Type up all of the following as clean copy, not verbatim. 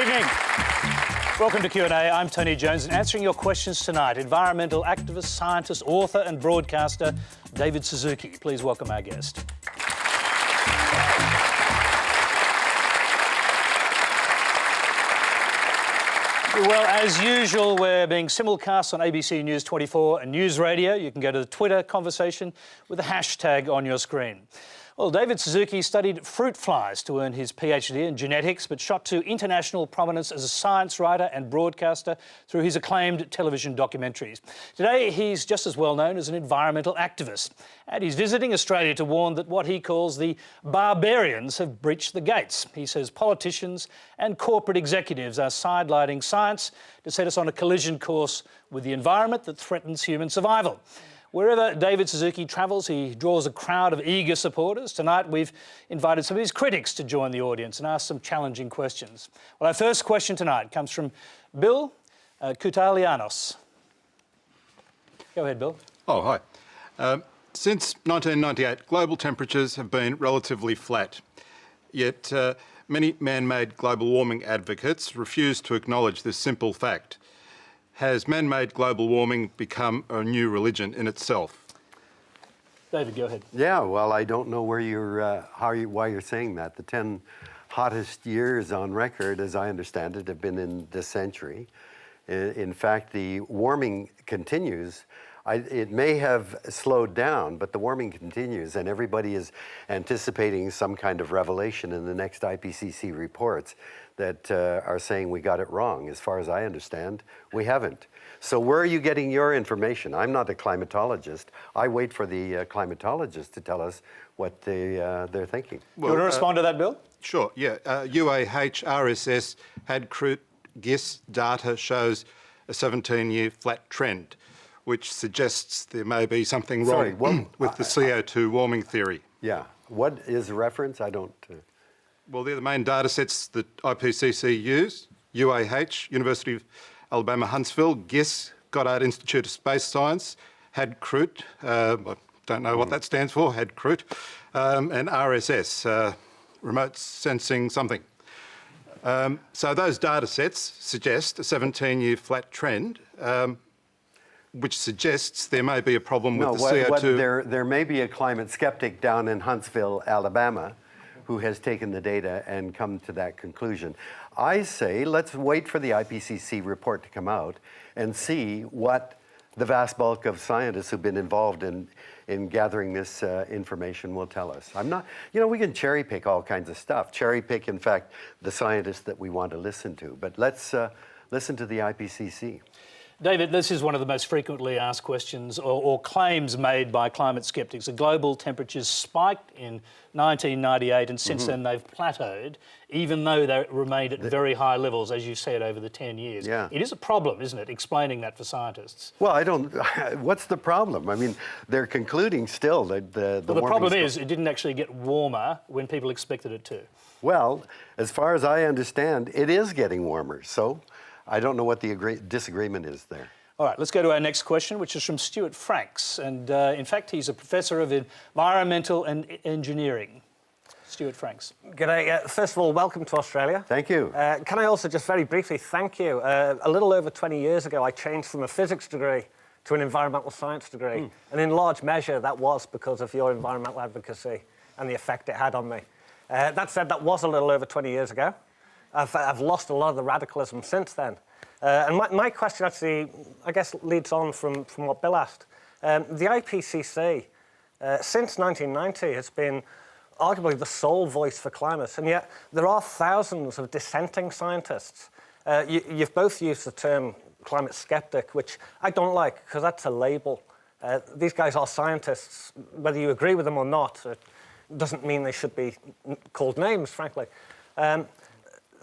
evening. Welcome to Q&A. I'm Tony Jones, and answering your questions tonight, environmental activist, scientist, author and broadcaster David Suzuki. Please welcome our guest. Well, as usual, we're being simulcast on ABC News 24 and News Radio. You can go to the Twitter conversation with the hashtag on your screen. Well, David Suzuki studied fruit flies to earn his PhD in genetics, but shot to international prominence as a science writer and broadcaster through his acclaimed television documentaries. Today, he's just as well known as an environmental activist, and he's visiting Australia to warn that what he calls the barbarians have breached the gates. He says politicians and corporate executives are sidelining science to set us on a collision course with the environment that threatens human survival. Wherever David Suzuki travels, he draws a crowd of eager supporters. Tonight, we've invited some of his critics to join the audience and ask some challenging questions. Well, our first question tonight comes from Bill Koutalianos. Go ahead, Bill. Oh, hi. Since 1998, global temperatures have been relatively flat, yet many man-made global warming advocates refuse to acknowledge this simple fact. Has man-made global warming become a new religion in itself? David, go ahead. Yeah, well, I don't know where why you're saying that. The 10 hottest years on record, as I understand it, have been in this century. In fact, the warming continues. It may have slowed down, but the warming continues, and everybody is anticipating some kind of revelation in the next IPCC reports that are saying we got it wrong. As far as I understand, we haven't. So where are you getting your information? I'm not a climatologist. I wait for the climatologists to tell us what they're thinking. Well, you want to respond to that, Bill? Sure, yeah. UAH, RSS, HADCRUT, GIS data shows a 17-year flat trend, which suggests there may be something wrong with the CO2 warming theory. Yeah. What is the reference? I don't... Well, they're the main data sets that IPCC use. UAH, University of Alabama, Huntsville, GIS, Goddard Institute of Space Science, HADCRUT, I don't know what that stands for, HADCRUT, and RSS, Remote Sensing Something. So those data sets suggest a 17-year flat trend, which suggests there may be a problem with the CO2. There may be a climate skeptic down in Huntsville, Alabama, who has taken the data and come to that conclusion. I say let's wait for the IPCC report to come out and see what the vast bulk of scientists who've been involved in gathering this information will tell us. I'm not, we can cherry pick all kinds of stuff. Cherry pick, in fact, the scientists that we want to listen to. But let's listen to the IPCC. David, this is one of the most frequently asked questions or claims made by climate skeptics. The global temperatures spiked in 1998 and since then they've plateaued, even though they remained at very high levels, as you said, over the 10 years. Yeah. It is a problem, isn't it, explaining that for scientists? Well, what's the problem? I mean, they're concluding still that the problem is it didn't actually get warmer when people expected it to. Well, as far as I understand, it is getting warmer, so I don't know what the disagreement is there. All right, let's go to our next question, which is from Stuart Franks. And in fact, he's a professor of environmental and engineering. Stuart Franks. G'day. First of all, welcome to Australia. Thank you. Can I also just very briefly thank you? A little over 20 years ago, I changed from a physics degree to an environmental science degree. And in large measure, that was because of your environmental advocacy and the effect it had on me. That said, that was a little over 20 years ago. I've lost a lot of the radicalism since then. And my question actually, I guess, leads on from what Bill asked. The IPCC, since 1990, has been arguably the sole voice for climate, and yet there are thousands of dissenting scientists. You've both used the term climate skeptic, which I don't like, because that's a label. These guys are scientists. Whether you agree with them or not, it doesn't mean they should be called names, frankly.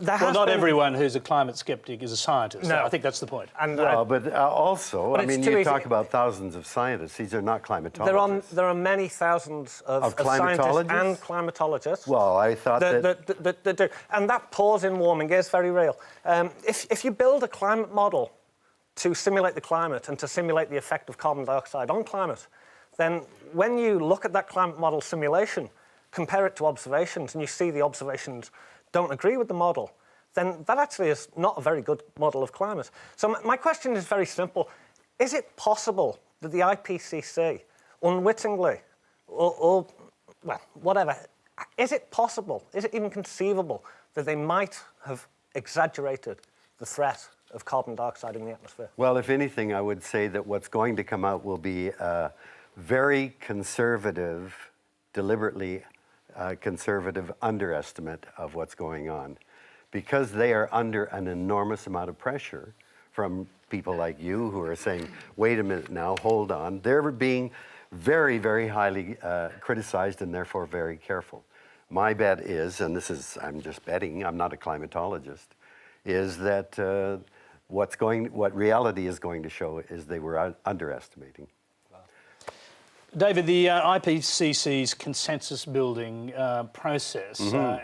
Well, not everyone who's a climate skeptic is a scientist. No. I think that's the point. And, but also, I mean, you talk about thousands of scientists. These are not climatologists. There are many thousands of scientists and climatologists. Well, I thought that do. And that pause in warming is very real. If you build a climate model to simulate the climate and to simulate the effect of carbon dioxide on climate, then when you look at that climate model simulation, compare it to observations, and you see the observations don't agree with the model, then that actually is not a very good model of climate. So my question is very simple. Is it possible that the IPCC, unwittingly, or well, whatever, is it possible, is it even conceivable that they might have exaggerated the threat of carbon dioxide in the atmosphere? Well, if anything, I would say that what's going to come out will be a very conservative, deliberately conservative underestimate of what's going on, because they are under an enormous amount of pressure from people like you who are saying, wait a minute now, hold on. They're being very, very highly criticized and therefore very careful. My bet is, and this is, I'm just betting, I'm not a climatologist, is that what reality is going to show is they were underestimating. David, the IPCC's consensus building process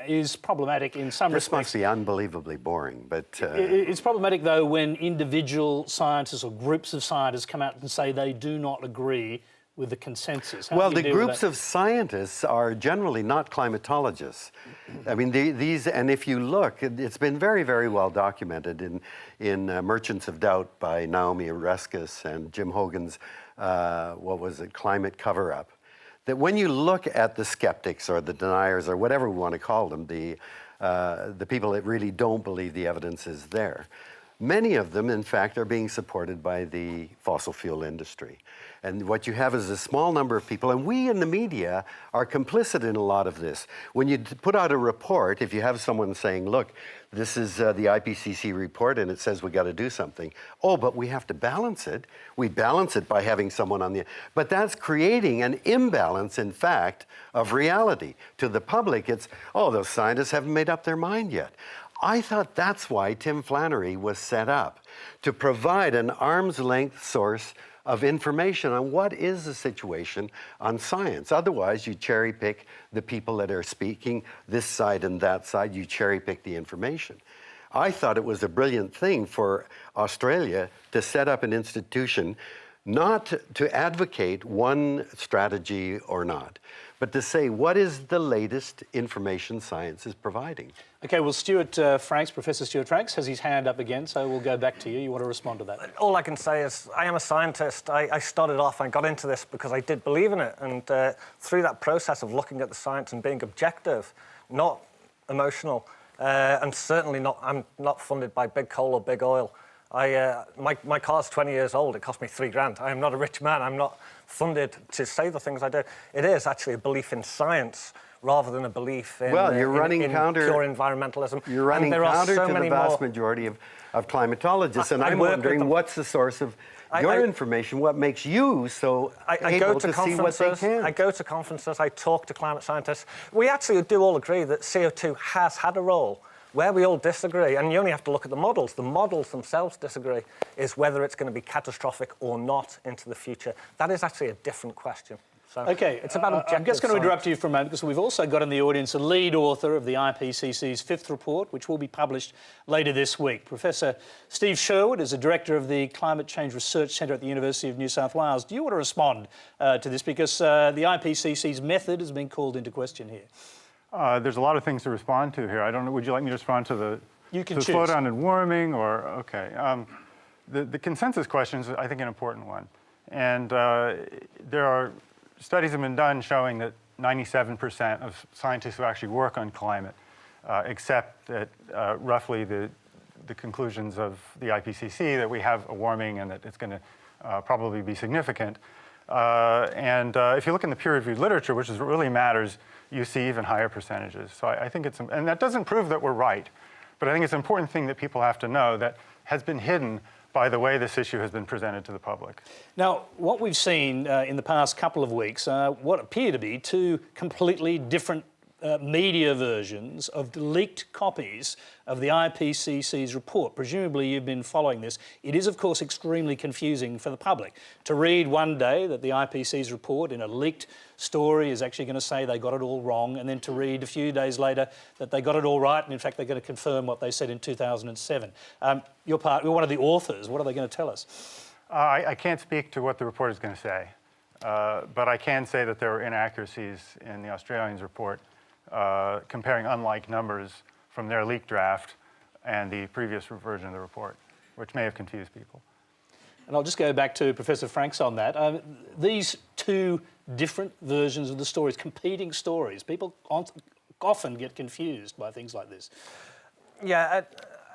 is problematic in some This respects. must be unbelievably boring, but... It's problematic, though, when individual scientists or groups of scientists come out and say they do not agree with the consensus. Well, the groups of scientists are generally not climatologists. I mean, these, and if you look, it's been very, very well documented in Merchants of Doubt by Naomi Oreskes and Jim Hogan's, Climate Cover-Up, that when you look at the skeptics or the deniers or whatever we want to call them, the people that really don't believe the evidence is there, many of them, in fact, are being supported by the fossil fuel industry. And what you have is a small number of people, and we in the media are complicit in a lot of this. When you put out a report, if you have someone saying, look, this is the IPCC report and it says we got to do something. Oh, but we have to balance it. We balance it by having someone on the... But that's creating an imbalance, in fact, of reality. To the public, it's, oh, those scientists haven't made up their mind yet. I thought that's why Tim Flannery was set up, to provide an arm's length source of information on what is the situation on science. Otherwise, you cherry pick the people that are speaking this side and that side, you cherry pick the information. I thought it was a brilliant thing for Australia to set up an institution not to advocate one strategy or not, but to say what is the latest information science is providing. OK, well, Professor Stuart Franks has his hand up again, so we'll go back to you. You want to respond to that? All I can say is I am a scientist. I started off and got into this because I did believe in it. And through that process of looking at the science and being objective, not emotional, and certainly I'm not funded by big coal or big oil. My car's 20 years old. It cost me $3,000. I am not a rich man. I'm not funded to say the things I do. It is actually a belief in science rather than a belief in, you're running counter, pure environmentalism. You're running counter to the vast majority of climatologists. And I'm wondering what's the source of your information? What makes you so able to see what they can? I go to conferences. I talk to climate scientists. We actually do all agree that CO2 has had a role. Where we all disagree, and you only have to look at the models themselves disagree, is whether it's going to be catastrophic or not into the future. That is actually a different question. So OK, it's about objective I'm just going to science. interrupt you for a moment because we've also got in the audience a lead author of the IPCC's fifth report, which will be published later this week. Professor Steve Sherwood is the director of the Climate Change Research Centre at the University of New South Wales. Do you want to respond to this? Because the IPCC's method has been called into question here. There's a lot of things to respond to here. I don't know, would you like me to respond to the slowdown in warming or, OK. The consensus question is, I think, an important one. And there are studies have been done showing that 97% of scientists who actually work on climate accept that roughly the conclusions of the IPCC that we have a warming and that it's going to probably be significant. If you look in the peer-reviewed literature, which is what really matters, you see even higher percentages. So I think it's, and that doesn't prove that we're right, but I think it's an important thing that people have to know that has been hidden by the way this issue has been presented to the public. Now, what we've seen in the past couple of weeks are what appear to be two completely different media versions of leaked copies of the IPCC's report. Presumably you've been following this. It is, of course, extremely confusing for the public to read one day that the IPCC's report in a leaked story is actually going to say they got it all wrong, and then to read a few days later that they got it all right, and in fact they're going to confirm what they said in 2007. You're one of the authors. What are they going to tell us? I can't speak to what the report is going to say, but I can say that there were inaccuracies in the Australians' report comparing unlike numbers from their leaked draft and the previous version of the report, which may have confused people. And I'll just go back to Professor Franks on that. These two different versions of the stories, competing stories, people often get confused by things like this. Yeah,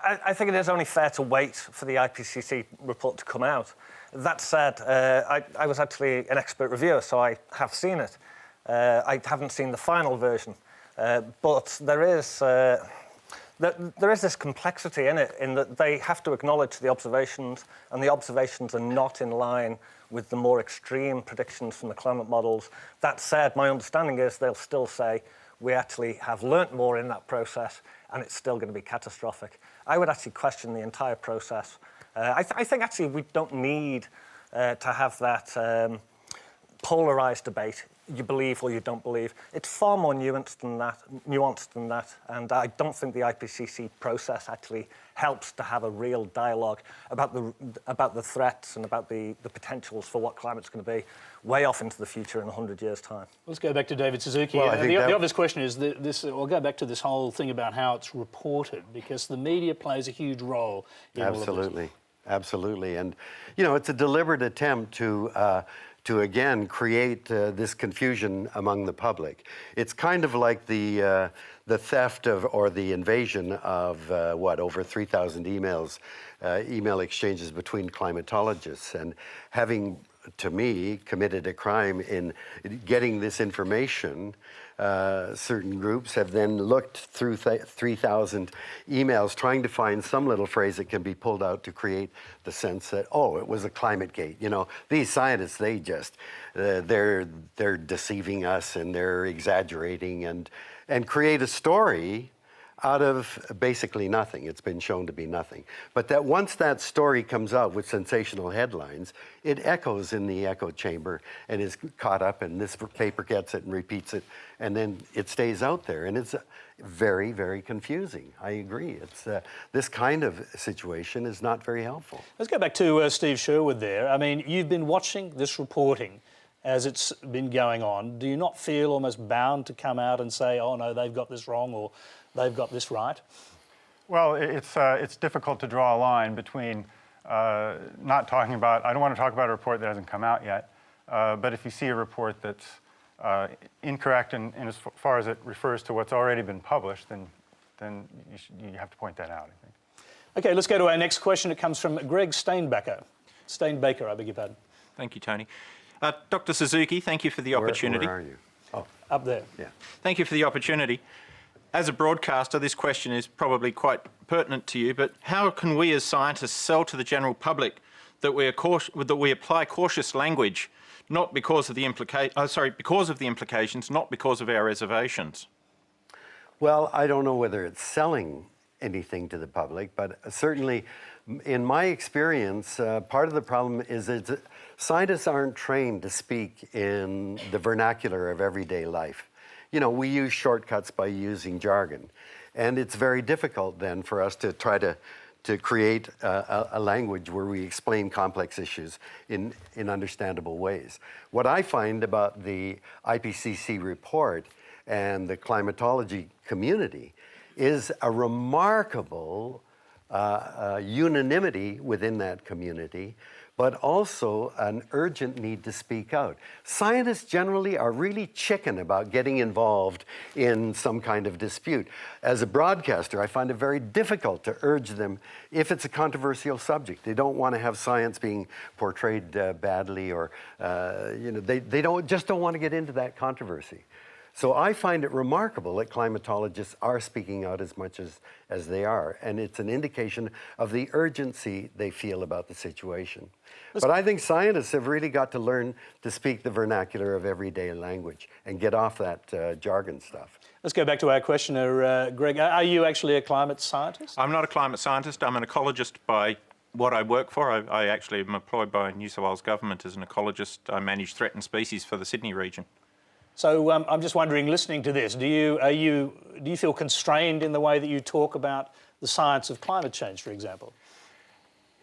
I think it is only fair to wait for the IPCC report to come out. That said, I was actually an expert reviewer, so I have seen it. I haven't seen the final version, but there is this complexity in it, in that they have to acknowledge the observations, and the observations are not in line with the more extreme predictions from the climate models. That said, my understanding is they'll still say, we actually have learnt more in that process, and it's still going to be catastrophic. I would actually question the entire process. I think actually we don't need to have that polarised debate. You believe or you don't believe. It's far more nuanced than that, and I don't think the IPCC process actually helps to have a real dialogue about the threats and about the potentials for what climate's going to be way off into the future in 100 years' time. Let's go back to David Suzuki. Well, the obvious question is we'll go back to this whole thing about how it's reported, because the media plays a huge role in all of this. Absolutely. And, you know, it's a deliberate attempt to again create this confusion among the public. It's kind of like the theft of, or the invasion of over 3,000 email exchanges between climatologists, and having, to me, committed a crime in getting this information. Certain groups have then looked through 3,000 emails trying to find some little phrase that can be pulled out to create the sense that, oh, it was a climate gate. You know, these scientists, they just, they're deceiving us, and they're exaggerating and create a story out of basically nothing. It's been shown to be nothing. But that once that story comes out with sensational headlines, it echoes in the echo chamber and is caught up, and this paper gets it and repeats it, and then it stays out there. And it's very, very confusing. I agree. It's this kind of situation is not very helpful. Let's go back to Steve Sherwood there. I mean, you've been watching this reporting as it's been going on. Do you not feel almost bound to come out and say, oh no, they've got this wrong, or they've got this right? Well, it's difficult to draw a line between not talking about, I don't want to talk about a report that hasn't come out yet, but if you see a report that's incorrect in as far as it refers to what's already been published, then you have to point that out, I think. Okay, let's go to our next question. It comes from Greg Steinbaker, I beg your pardon. Thank you, Tony. Dr. Suzuki, thank you for the opportunity. Where are you? Oh, Up there. yeah. Thank you for the opportunity. As a broadcaster, this question is probably quite pertinent to you, but how can we as scientists sell to the general public that we apply cautious language, not because of the because of the implications, not because of our reservations? Well, I don't know whether it's selling anything to the public, but certainly in my experience, part of the problem is that scientists aren't trained to speak in the vernacular of everyday life. You know, we use shortcuts by using jargon, and it's very difficult then for us to try to create a language where we explain complex issues in understandable ways. What I find about the IPCC report and the climatology community is a remarkable unanimity within that community, but also an urgent need to speak out. Scientists generally are really chicken about getting involved in some kind of dispute. As a broadcaster, I find it very difficult to urge them if it's a controversial subject. They don't want to have science being portrayed badly, or they just don't want to get into that controversy. So I find it remarkable that climatologists are speaking out as much as they are, and it's an indication of the urgency they feel about the situation. But I think scientists have really got to learn to speak the vernacular of everyday language and get off that jargon stuff. Let's go back to our questioner, Greg. Are you actually a climate scientist? I'm not a climate scientist. I'm an ecologist by what I work for. I actually am employed by New South Wales government as an ecologist. I manage threatened species for the Sydney region. So I'm just wondering, listening to this, do you feel constrained in the way that you talk about the science of climate change, for example?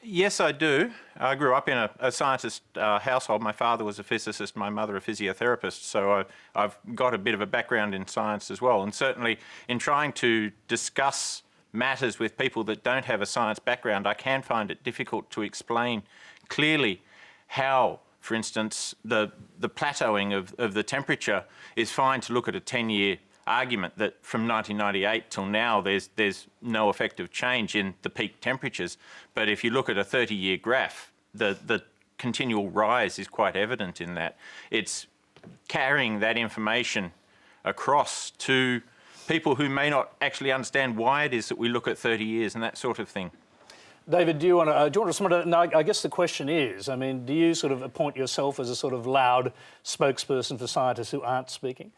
Yes, I do. I grew up in a scientist household. My father was a physicist, my mother a physiotherapist, so I've got a bit of a background in science as well. And certainly in trying to discuss matters with people that don't have a science background, I can find it difficult to explain clearly how, for instance, the plateauing of the temperature is fine to look at a 10-year argument that from 1998 till now there's no effective change in the peak temperatures. But if you look at a 30-year graph, the continual rise is quite evident in that. It's carrying that information across to people who may not actually understand why it is that we look at 30 years and that sort of thing. David, do you want to respond to that? No, I guess the question is, I mean, do you sort of appoint yourself as a sort of loud spokesperson for scientists who aren't speaking?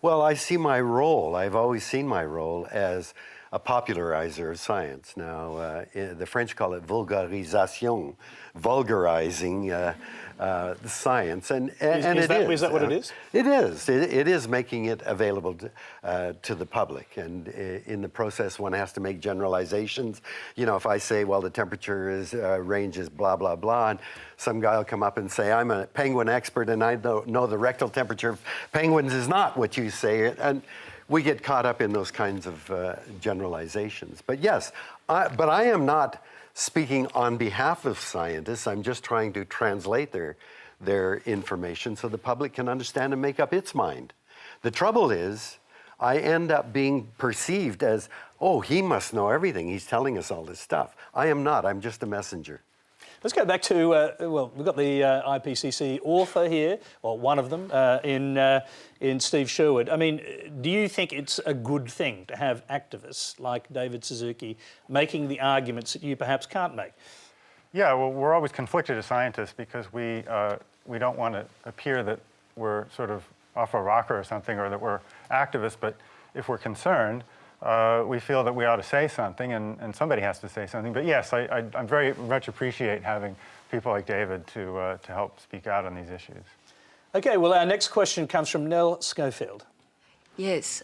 Well, I see my role, I've always seen my role as a popularizer of science. Now, the French call it vulgarisation, vulgarizing the science, and it is. Is that what it is? It is. It is making it available to the public, and in the process, one has to make generalizations. You know, if I say, well, the temperature range is blah blah blah, and some guy will come up and say, I'm a penguin expert, and I know the rectal temperature of penguins is not what you say, and we get caught up in those kinds of generalizations. But yes, but I am not speaking on behalf of scientists. I'm just trying to translate their information so the public can understand and make up its mind. The trouble is, I end up being perceived as, oh, he must know everything. He's telling us all this stuff. I am not. I'm just a messenger. Let's go back to, well, we've got the IPCC author here, or one of them, in Steve Sherwood. I mean, do you think it's a good thing to have activists like David Suzuki making the arguments that you perhaps can't make? Yeah, well, we're always conflicted as scientists because we don't want to appear that we're sort of off a rocker or something, or that we're activists, but if we're concerned, we feel that we ought to say something, and somebody has to say something. But yes, I very much appreciate having people like David to help speak out on these issues. Okay, well, our next question comes from Nell Schofield. Yes.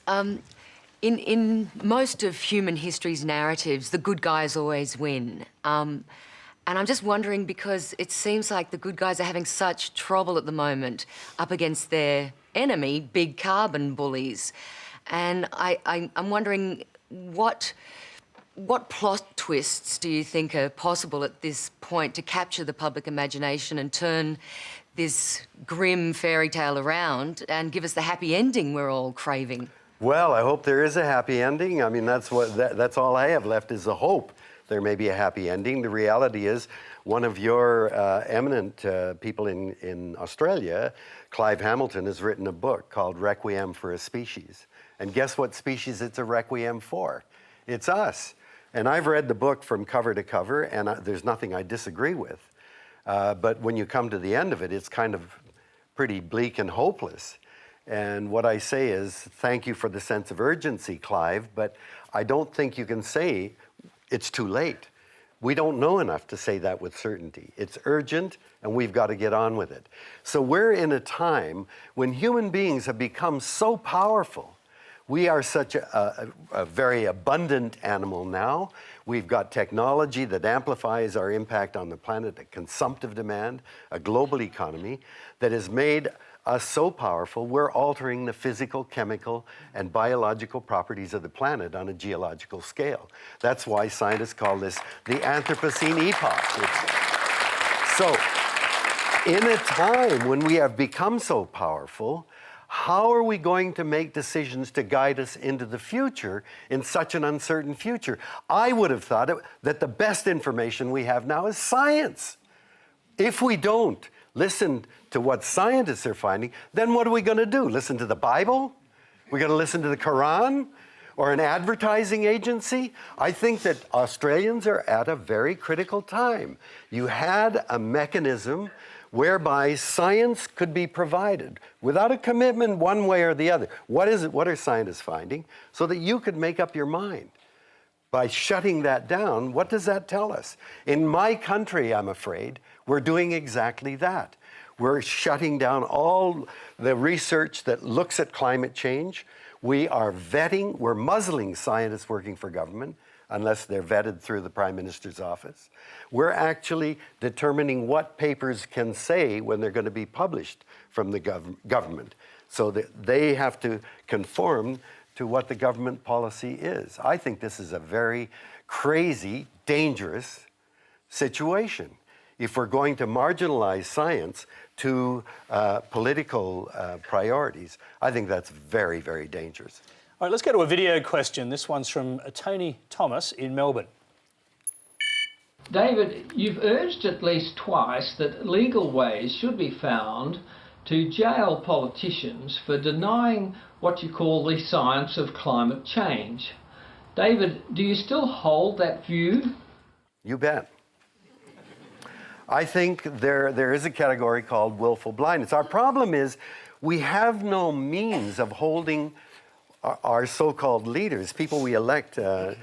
In most of human history's narratives, the good guys always win. And I'm just wondering, because it seems like the good guys are having such trouble at the moment up against their enemy, big carbon bullies. And I'm wondering, what plot twists do you think are possible at this point to capture the public imagination and turn this grim fairy tale around and give us the happy ending we're all craving? Well, I hope there is a happy ending. I mean, that's all I have left is the hope there may be a happy ending. The reality is, one of your eminent people in Australia, Clive Hamilton, has written a book called Requiem for a Species. And guess what species it's a requiem for? It's us. And I've read the book from cover to cover, and there's nothing I disagree with. But when you come to the end of it, it's kind of pretty bleak and hopeless. And what I say is, thank you for the sense of urgency, Clive, but I don't think you can say it's too late. We don't know enough to say that with certainty. It's urgent, and we've got to get on with it. So we're in a time when human beings have become so powerful. We are such a very abundant animal now. We've got technology that amplifies our impact on the planet, a consumptive demand, a global economy that has made us so powerful, we're altering the physical, chemical, and biological properties of the planet on a geological scale. That's why scientists call this the Anthropocene epoch. So, in a time when we have become so powerful, how are we going to make decisions to guide us into the future in such an uncertain future? I would have thought that the best information we have now is science. If we don't listen to what scientists are finding, then what are we going to do? Listen to the Bible? We're going to listen to the Quran? Or an advertising agency? I think that Australians are at a very critical time. You had a mechanism whereby science could be provided without a commitment one way or the other. What is it? What are scientists finding? So that you could make up your mind. By shutting that down, what does that tell us? In my country, I'm afraid, we're doing exactly that. We're shutting down all the research that looks at climate change. We are vetting, we're muzzling scientists working for government, unless they're vetted through the Prime Minister's office. We're actually determining what papers can say when they're going to be published from the government, so that they have to conform to what the government policy is. I think this is a very crazy, dangerous situation. If we're going to marginalize science to political priorities, I think that's very, very dangerous. All right, let's go to a video question. This one's from Tony Thomas in Melbourne. David, you've urged at least twice that legal ways should be found to jail politicians for denying what you call the science of climate change. David, do you still hold that view? You bet. I think there is a category called willful blindness. Our problem is we have no means of holding our so-called leaders, people we elect to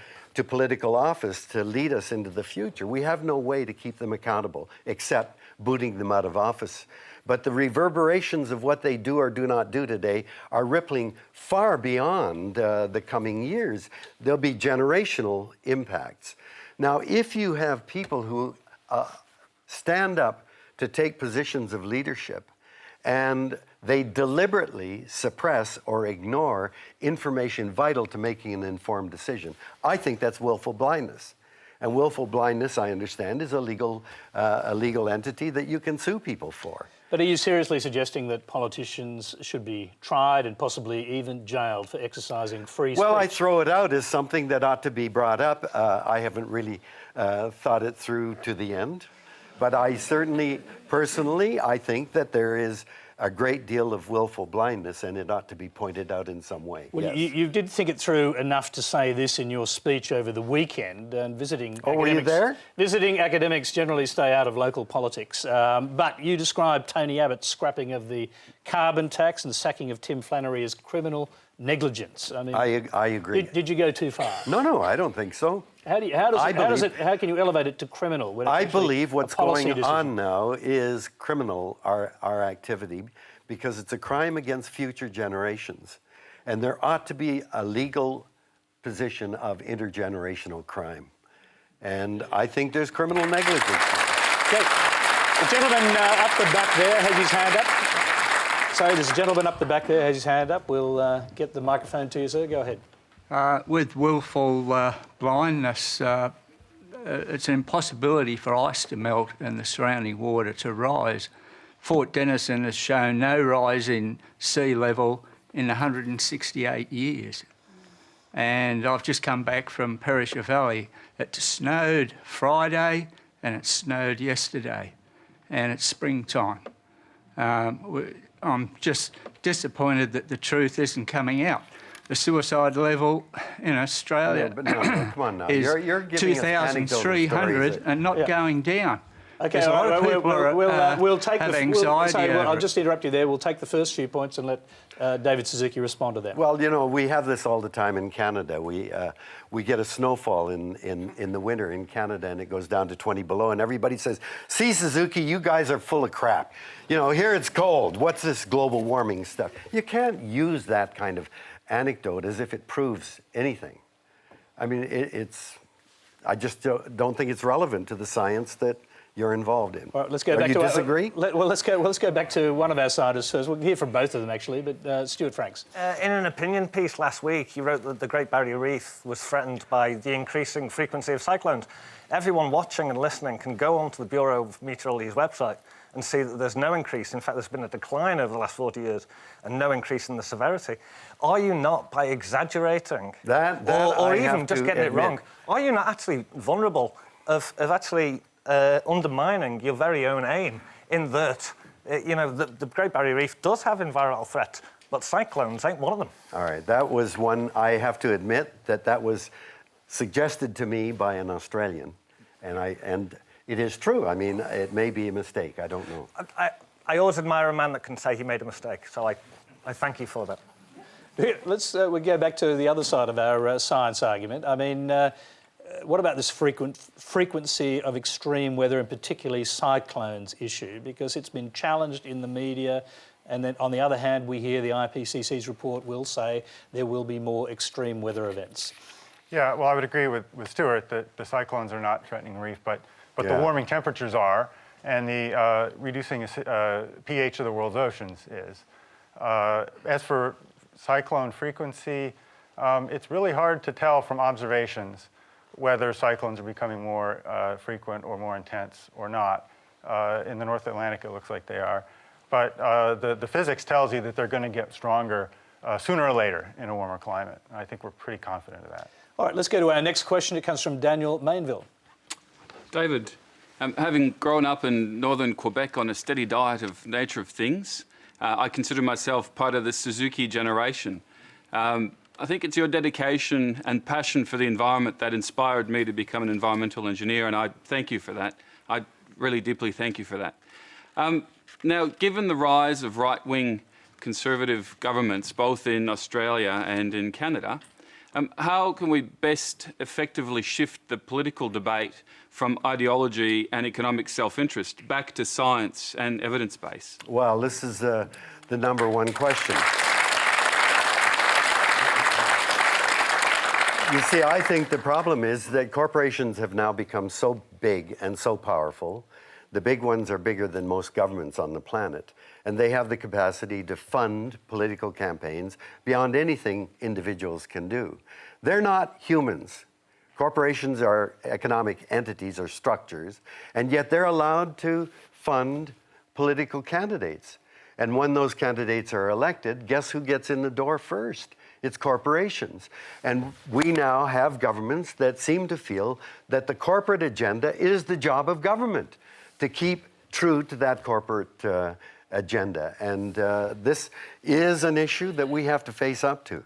political office to lead us into the future. We have no way to keep them accountable except booting them out of office. But the reverberations of what they do or do not do today are rippling far beyond the coming years. There'll be generational impacts. Now, if you have people who stand up to take positions of leadership and they deliberately suppress or ignore information vital to making an informed decision, I think that's willful blindness. And willful blindness, I understand, is a legal entity that you can sue people for. But are you seriously suggesting that politicians should be tried and possibly even jailed for exercising free speech? Well, I throw it out as something that ought to be brought up. I haven't really thought it through to the end. But I certainly, personally, I think that there is a great deal of willful blindness and it ought to be pointed out in some way. Well, yes. you did think it through enough to say this in your speech over the weekend, and visiting academics. Were you there? Visiting academics generally stay out of local politics. But you described Tony Abbott's scrapping of the carbon tax and sacking of Tim Flannery as criminal negligence. I mean, I agree. Did you go too far? No, I don't think so. How can you elevate it to criminal? When it's I believe what's going decision? on now is criminal, our activity, because it's a crime against future generations. And there ought to be a legal position of intergenerational crime. And I think there's criminal negligence. Okay. The gentleman up the back there has his hand up. So there's a gentleman up the back there has his hand up. We'll get the microphone to you, sir. Go ahead. With willful blindness, it's an impossibility for ice to melt and the surrounding water to rise. Fort Denison has shown no rise in sea level in 168 years. And I've just come back from Perisher Valley. It snowed Friday and it snowed yesterday, and it's springtime. I'm just disappointed that the truth isn't coming out. The suicide level in Australia come on now. is You're giving us anecdotal 2,300 stories. and not going down. Okay, a lot of people we'll take have the, anxiety. I'll just interrupt you there. We'll take the first few points and let David Suzuki respond to that. Well, you know, we have this all the time in Canada. We get a snowfall in the winter in Canada, and it goes down to 20 below, and everybody says, "See, Suzuki, you guys are full of crap. You know, here it's cold. What's this global warming stuff?" You can't use that kind of anecdote as if it proves anything. I mean, I just don't think it's relevant to the science that you're involved in. All right, let's go back to disagree? Let's go back to one of our scientists first. We'll hear from both of them actually, but Stuart Franks. In an opinion piece last week, you wrote that the Great Barrier Reef was threatened by the increasing frequency of cyclones. Everyone watching and listening can go onto the Bureau of Meteorology's website and see that there's no increase. In fact, there's been a decline over the last 40 years and no increase in the severity. Are you not, by exaggerating or even just getting it wrong, are you not actually vulnerable of actually undermining your very own aim in that, you know, the Great Barrier Reef does have environmental threats, but cyclones ain't one of them? All right, that was one, I have to admit that was suggested to me by an Australian, and it is true. I mean, it may be a mistake. I don't know. I always admire a man that can say he made a mistake, so I thank you for that. Let's we go back to the other side of our science argument. I mean, what about this frequency of extreme weather, and particularly cyclones issue? Because it's been challenged in the media, and then on the other hand, we hear the IPCC's report will say there will be more extreme weather events. Yeah, well, I would agree with Stuart that the cyclones are not threatening the reef, but the warming temperatures are, and the reducing pH of the world's oceans is. As for cyclone frequency, It's really hard to tell from observations whether cyclones are becoming more frequent or more intense or not. In the North Atlantic, it looks like they are. But the physics tells you that they're going to get stronger sooner or later in a warmer climate. I think we're pretty confident of that. All right, let's go to our next question. It comes from Daniel Mainville. David, having grown up in northern Quebec on a steady diet of nature of things, I consider myself part of the Suzuki generation. I think it's your dedication and passion for the environment that inspired me to become an environmental engineer, and I thank you for that. I really deeply thank you for that. Now, given the rise of right-wing conservative governments, both in Australia and in Canada, how can we best effectively shift the political debate from ideology and economic self-interest back to science and evidence base? Well, this is the number one question. You see, I think the problem is that corporations have now become so big and so powerful. The big ones are bigger than most governments on the planet, and they have the capacity to fund political campaigns beyond anything individuals can do. They're not humans. Corporations are economic entities or structures, and yet they're allowed to fund political candidates. And when those candidates are elected, guess who gets in the door first? It's corporations. And we now have governments that seem to feel that the corporate agenda is the job of government, to keep true to that corporate agenda. And this is an issue that we have to face up to.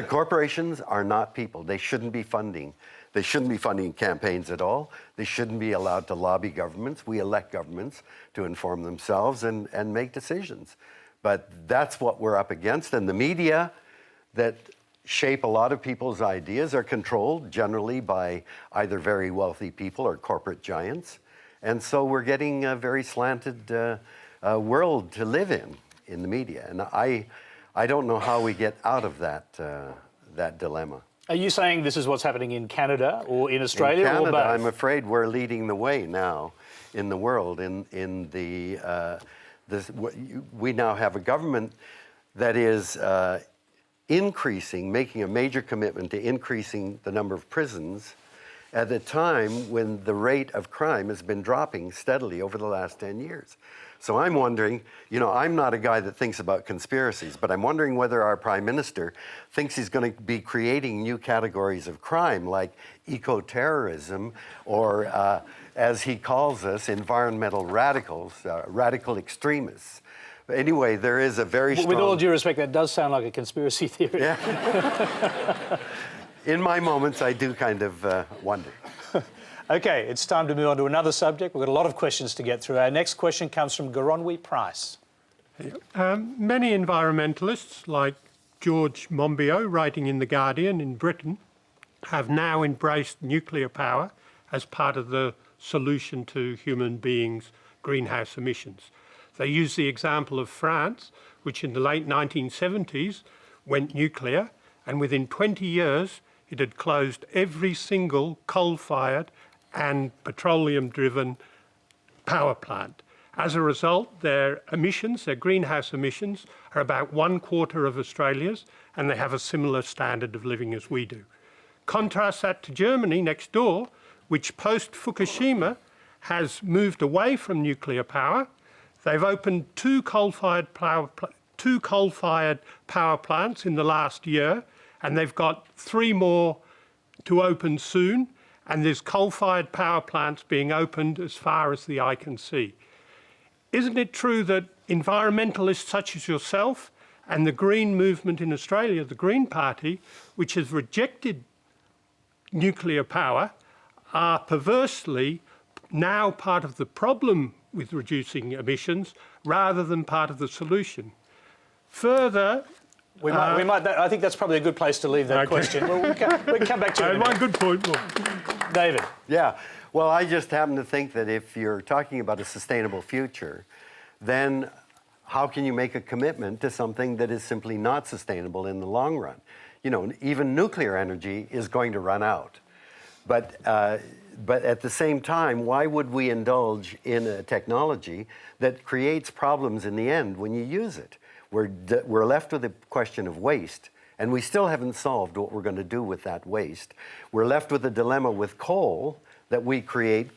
Corporations are not people. They shouldn't be funding. They shouldn't be funding campaigns at all. They shouldn't be allowed to lobby governments. We elect governments to inform themselves and make decisions. But that's what we're up against. And the media that shape a lot of people's ideas are controlled generally by either very wealthy people or corporate giants. And so we're getting a very slanted world to live in the media. And I don't know how we get out of that dilemma. Are you saying this is what's happening in Canada or in Australia? In Canada, or both? I'm afraid we're leading the way now in the world. We now have a government that is making a major commitment to increasing the number of prisons at a time when the rate of crime has been dropping steadily over the last 10 years. So I'm wondering, I'm not a guy that thinks about conspiracies, but I'm wondering whether our Prime Minister thinks he's going to be creating new categories of crime like eco-terrorism or, as he calls us, environmental radicals, radical extremists. Anyway, there is a very strong... With all due respect, that does sound like a conspiracy theory. Yeah. In my moments, I do kind of wonder. Okay, it's time to move on to another subject. We've got a lot of questions to get through. Our next question comes from Goronwy Price. Many environmentalists, like George Monbiot, writing in The Guardian in Britain, have now embraced nuclear power as part of the solution to human beings' greenhouse emissions. They use the example of France, which in the late 1970s went nuclear, and within 20 years it had closed every single coal-fired and petroleum-driven power plant. As a result, their emissions, their greenhouse emissions, are about 1/4 of Australia's, and they have a similar standard of living as we do. Contrast that to Germany next door, which post-Fukushima has moved away from nuclear power. They've opened two coal-fired power plants in the last year, and they've got 3 more to open soon, and there's coal-fired power plants being opened as far as the eye can see. Isn't it true that environmentalists such as yourself and the Green movement in Australia, the Green Party, which has rejected nuclear power, are perversely now part of the problem with reducing emissions rather than part of the solution? Further, I think that's probably a good place to leave that question. We can come back to it. One good point. David. Yeah. Well, I just happen to think that if you're talking about a sustainable future, then how can you make a commitment to something that is simply not sustainable in the long run? Even nuclear energy is going to run out. But at the same time, why would we indulge in a technology that creates problems in the end when you use it? We're left with the question of waste, And we still haven't solved what we're going to do with that waste. We're left with a dilemma with coal that we create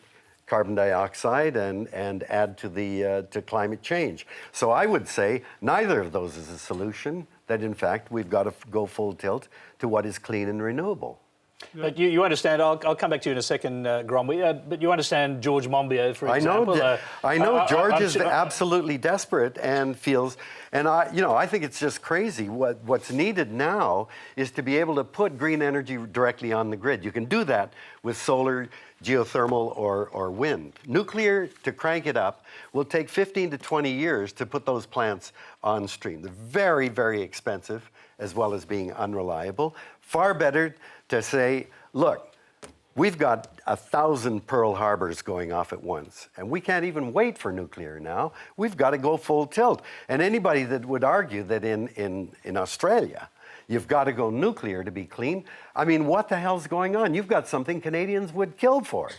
carbon dioxide and add to the to climate change. So I would say neither of those is a solution, that in fact we've got to go full tilt to what is clean and renewable. But you understand, I'll come back to you in a second, Gromby, but you understand George Monbiot, for example. I know George is absolutely desperate and feels, and I think it's just crazy. What's needed now is to be able to put green energy directly on the grid. You can do that with solar, geothermal, or wind. Nuclear, to crank it up, will take 15 to 20 years to put those plants on stream. They're very, very expensive, as well as being unreliable. Far better to say, look, we've got 1,000 Pearl Harbors going off at once, and we can't even wait for nuclear now. We've got to go full tilt. And anybody that would argue that in Australia, you've got to go nuclear to be clean, I mean, what the hell's going on? You've got something Canadians would kill for,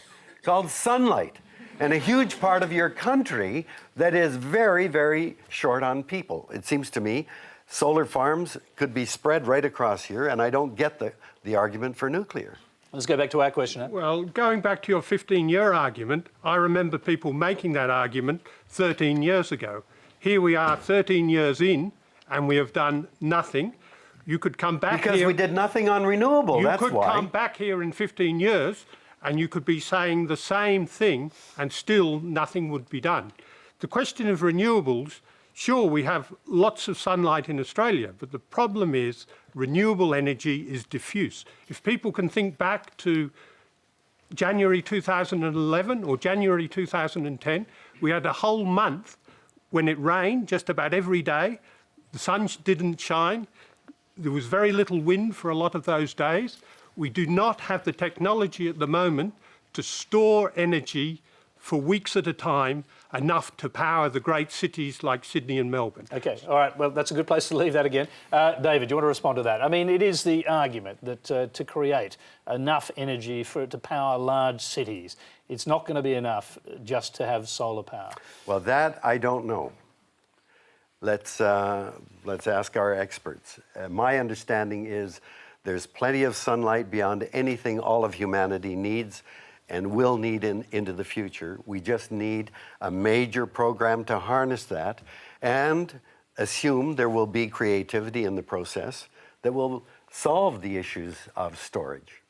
called sunlight, and a huge part of your country that is very, very short on people. It seems to me solar farms could be spread right across here, and I don't get the argument for nuclear. Let's go back to our question. Well, going back to your 15-year argument, I remember people making that argument 13 years ago. Here we are 13 years in, and we have done nothing. You could come back because here... we did nothing on renewable, that's why. You could come back here in 15 years, and you could be saying the same thing, and still nothing would be done. The question of renewables, sure, we have lots of sunlight in Australia, but the problem is renewable energy is diffuse. If people can think back to January 2011 or January 2010, we had a whole month when it rained just about every day. The sun didn't shine. There was very little wind for a lot of those days. We do not have the technology at the moment to store energy for weeks at a time, enough to power the great cities like Sydney and Melbourne. Okay, all right, well, that's a good place to leave that again. David, do you want to respond to that? I mean, it is the argument that to create enough energy for it to power large cities, it's not going to be enough just to have solar power. Well, that I don't know. Let's ask our experts. My understanding is there's plenty of sunlight beyond anything all of humanity needs and will need into the future. We just need a major program to harness that and assume there will be creativity in the process that will solve the issues of storage.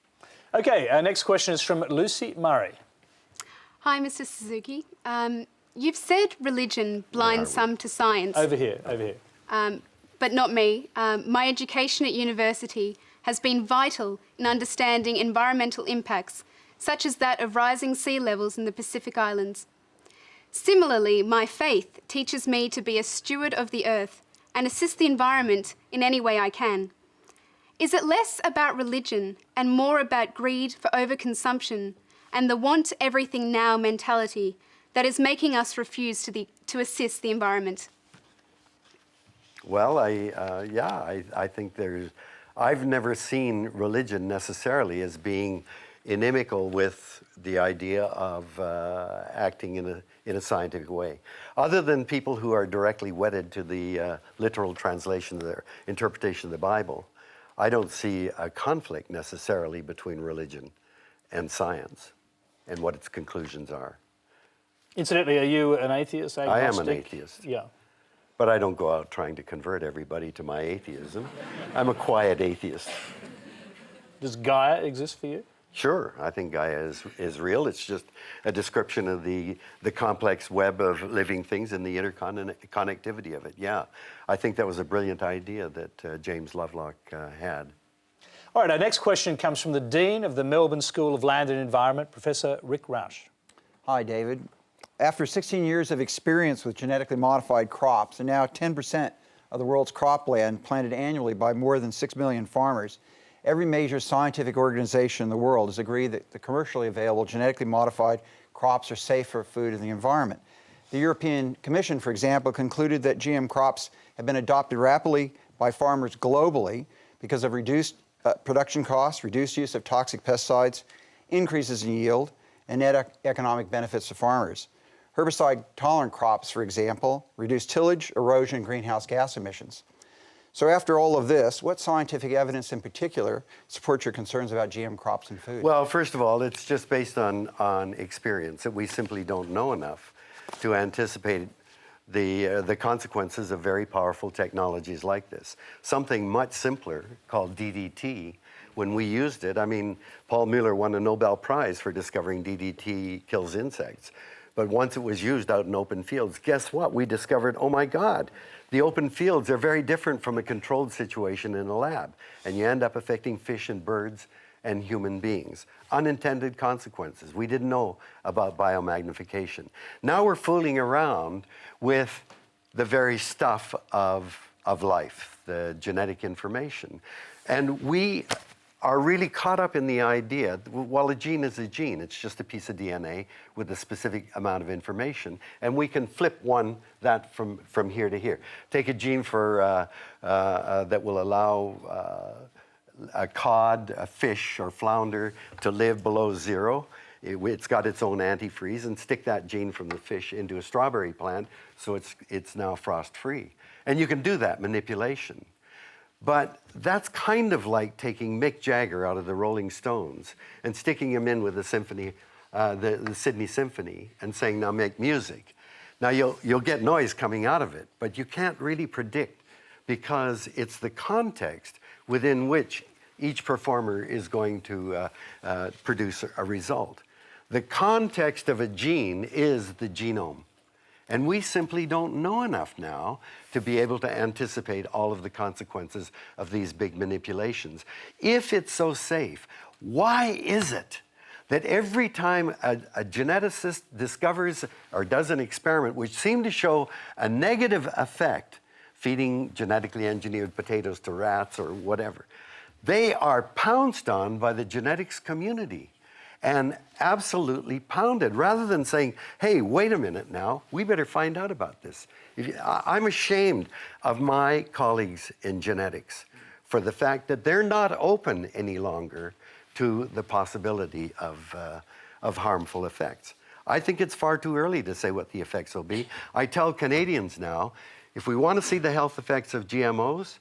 Okay, our next question is from Lucy Murray. Hi, Mr. Suzuki. You've said religion blinds some to science. Over here. But not me. My education at university has been vital in understanding environmental impacts, such as that of rising sea levels in the Pacific Islands. Similarly, my faith teaches me to be a steward of the earth and assist the environment in any way I can. Is it less about religion and more about greed for overconsumption and the want everything now mentality that is making us refuse to assist the environment? Well, I think I've never seen religion necessarily as being inimical with the idea of acting in a scientific way. Other than people who are directly wedded to the literal translation, their interpretation of the Bible, I don't see a conflict necessarily between religion and science and what its conclusions are. Incidentally, are you an atheist, agnostic? I am an atheist. Yeah. But I don't go out trying to convert everybody to my atheism. I'm a quiet atheist. Does Gaia exist for you? Sure, I think Gaia is real. It's just a description of the complex web of living things and the interconnectivity of it. Yeah, I think that was a brilliant idea that James Lovelock had. All right, our next question comes from the Dean of the Melbourne School of Land and Environment, Professor Rick Rausch. Hi, David. After 16 years of experience with genetically modified crops, and now 10% of the world's cropland planted annually by more than 6 million farmers, every major scientific organization in the world has agreed that the commercially available genetically modified crops are safe for food and the environment. The European Commission, for example, concluded that GM crops have been adopted rapidly by farmers globally because of reduced production costs, reduced use of toxic pesticides, increases in yield, and net economic benefits to farmers. Herbicide-tolerant crops, for example, reduce tillage, erosion, and greenhouse gas emissions. So after all of this, what scientific evidence in particular supports your concerns about GM crops and food? Well, first of all, it's just based on experience that we simply don't know enough to anticipate the consequences of very powerful technologies like this. Something much simpler called DDT, when we used it, I mean, Paul Mueller won a Nobel Prize for discovering DDT kills insects. But once it was used out in open fields, guess what? We discovered, oh my God, the open fields are very different from a controlled situation in a lab. And you end up affecting fish and birds and human beings. Unintended consequences. We didn't know about biomagnification. Now we're fooling around with the very stuff of life, the genetic information. And we are really caught up in the idea, well, a gene is a gene. It's just a piece of DNA with a specific amount of information. And we can flip that from here to here. Take a gene for that will allow a cod, a fish, or flounder to live below zero. It's got its own antifreeze, and stick that gene from the fish into a strawberry plant so it's now frost-free. And you can do that manipulation. But that's kind of like taking Mick Jagger out of the Rolling Stones and sticking him in with the symphony, the Sydney Symphony, and saying, now make music. Now you'll get noise coming out of it, but you can't really predict because it's the context within which each performer is going to produce a result. The context of a gene is the genome. And we simply don't know enough now to be able to anticipate all of the consequences of these big manipulations. If it's so safe, why is it that every time a geneticist discovers or does an experiment which seemed to show a negative effect, feeding genetically engineered potatoes to rats or whatever, they are pounced on by the genetics community and absolutely pounded, rather than saying, hey, wait a minute now, we better find out about this. I'm ashamed of my colleagues in genetics for the fact that they're not open any longer to the possibility of harmful effects. I think it's far too early to say what the effects will be. I tell Canadians now, if we want to see the health effects of GMOs,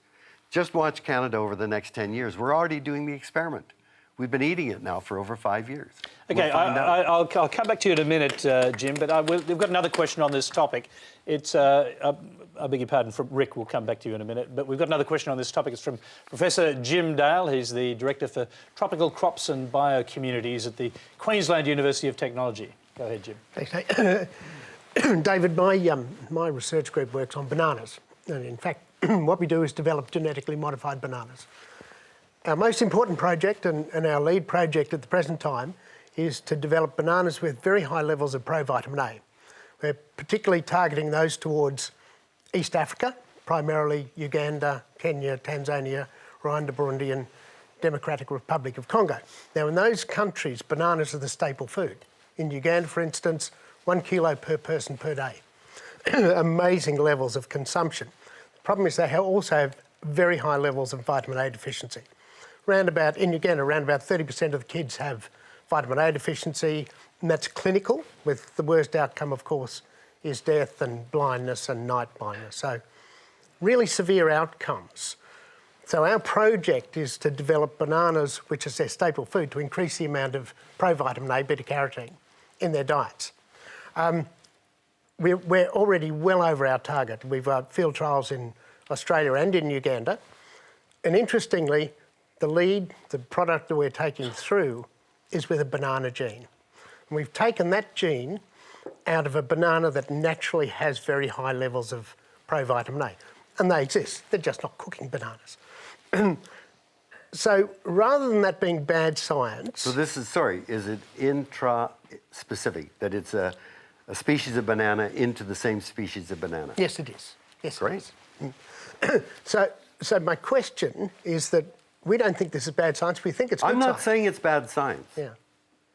just watch Canada over the next 10 years. We're already doing the experiment. We've been eating it now for over 5 years. Okay, I'll come back to you in a minute, Jim, but we've got another question on this topic. It's, I beg your pardon, from Rick, we'll come back to you in a minute, but we've got another question on this topic. It's from Professor Jim Dale. He's the Director for Tropical Crops and Biocommunities at the Queensland University of Technology. Go ahead, Jim. Thanks, David. My research group works on bananas. And in fact, what we do is develop genetically modified bananas. Our most important project and our lead project at the present time is to develop bananas with very high levels of provitamin A. We're particularly targeting those towards East Africa, primarily Uganda, Kenya, Tanzania, Rwanda, Burundi and Democratic Republic of Congo. Now in those countries, bananas are the staple food. In Uganda, for instance, 1 kilo per person per day. Amazing levels of consumption. The problem is they also have very high levels of vitamin A deficiency. In Uganda, around about 30% of the kids have vitamin A deficiency, and that's clinical, with the worst outcome, of course, is death and blindness and night blindness. So really severe outcomes. So our project is to develop bananas, which is their staple food, to increase the amount of provitamin A, beta-carotene, in their diets. We're already well over our target. We've got field trials in Australia and in Uganda. And interestingly, the product that we're taking through is with a banana gene. And we've taken that gene out of a banana that naturally has very high levels of provitamin A. And they exist, they're just not cooking bananas. So rather than that being bad science... So this is, is it intra-specific, that it's a species of banana into the same species of banana? Yes, it is. Yes, great. It is. So my question is that we don't think this is bad science, we think it's good science. I'm not saying it's bad science. Yeah.